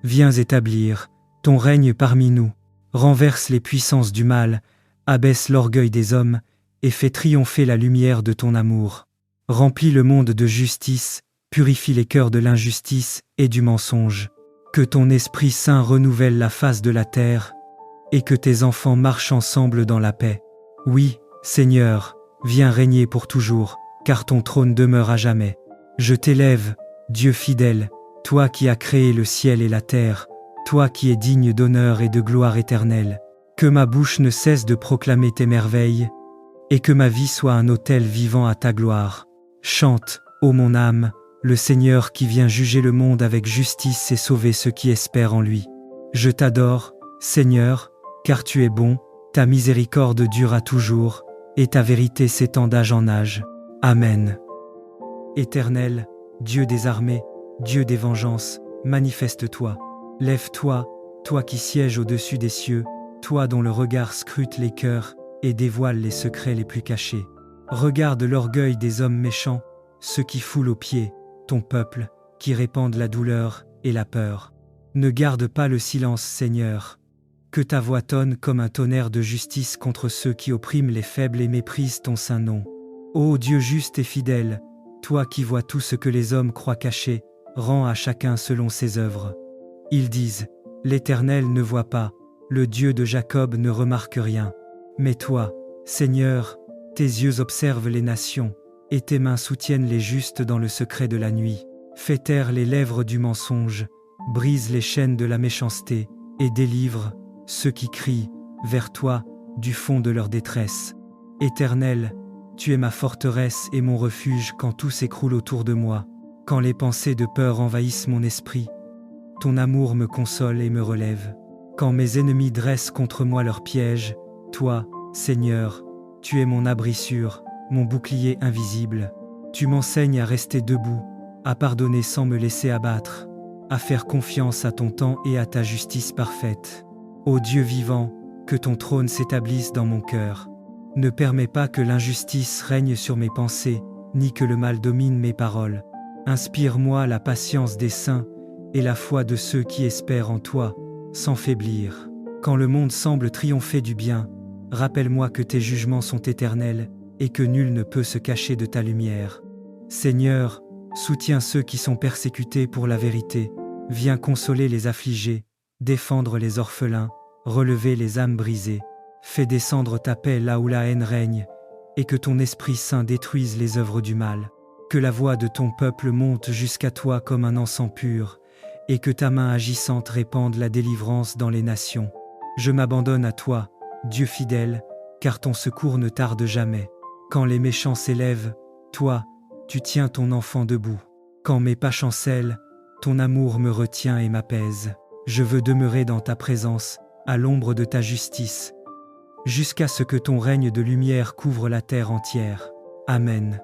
Speaker 1: viens établir ton règne parmi nous, renverse les puissances du mal, abaisse l'orgueil des hommes, et fais triompher la lumière de ton amour. Remplis le monde de justice, purifie les cœurs de l'injustice et du mensonge. Que ton Esprit Saint renouvelle la face de la terre, et que tes enfants marchent ensemble dans la paix. Oui, Seigneur, viens régner pour toujours, car ton trône demeure à jamais. Je t'élève, Dieu fidèle, toi qui as créé le ciel et la terre, toi qui es digne d'honneur et de gloire éternelle. Que ma bouche ne cesse de proclamer tes merveilles, et que ma vie soit un autel vivant à ta gloire. Chante, ô mon âme, le Seigneur qui vient juger le monde avec justice et sauver ceux qui espèrent en lui. Je t'adore, Seigneur, car tu es bon, ta miséricorde dure à toujours, et ta vérité s'étend d'âge en âge. Amen. Éternel, Dieu des armées, Dieu des vengeances, manifeste-toi. Lève-toi, toi qui sièges au-dessus des cieux, toi dont le regard scrute les cœurs et dévoile les secrets les plus cachés. Regarde l'orgueil des hommes méchants, ceux qui foulent aux pieds ton peuple, qui répandent la douleur et la peur. Ne garde pas le silence, Seigneur. Que ta voix tonne comme un tonnerre de justice contre ceux qui oppriment les faibles et méprisent ton saint nom. Ô Dieu juste et fidèle, toi qui vois tout ce que les hommes croient caché, rends à chacun selon ses œuvres. Ils disent, l'Éternel ne voit pas, le Dieu de Jacob ne remarque rien. Mais toi, Seigneur, tes yeux observent les nations, et tes mains soutiennent les justes dans le secret de la nuit. Fais taire les lèvres du mensonge, brise les chaînes de la méchanceté, et délivre ceux qui crient vers toi du fond de leur détresse. Éternel, tu es ma forteresse et mon refuge quand tout s'écroule autour de moi, quand les pensées de peur envahissent mon esprit. Ton amour me console et me relève. Quand mes ennemis dressent contre moi leurs pièges, toi, Seigneur, tu es mon abri sûr, mon bouclier invisible. Tu m'enseignes à rester debout, à pardonner sans me laisser abattre, à faire confiance à ton temps et à ta justice parfaite. Ô Dieu vivant, que ton trône s'établisse dans mon cœur. Ne permets pas que l'injustice règne sur mes pensées, ni que le mal domine mes paroles. Inspire-moi la patience des saints et la foi de ceux qui espèrent en toi, sans faiblir. Quand le monde semble triompher du bien, rappelle-moi que tes jugements sont éternels et que nul ne peut se cacher de ta lumière. Seigneur, soutiens ceux qui sont persécutés pour la vérité. Viens consoler les affligés, défendre les orphelins, relever les âmes brisées. Fais descendre ta paix là où la haine règne, et que ton Esprit Saint détruise les œuvres du mal. Que la voix de ton peuple monte jusqu'à toi comme un encens pur, et que ta main agissante répande la délivrance dans les nations. Je m'abandonne à toi, Dieu fidèle, car ton secours ne tarde jamais. Quand les méchants s'élèvent, toi, tu tiens ton enfant debout. Quand mes pas chancellent, ton amour me retient et m'apaise. Je veux demeurer dans ta présence, à l'ombre de ta justice, jusqu'à ce que ton règne de lumière couvre la terre entière. Amen.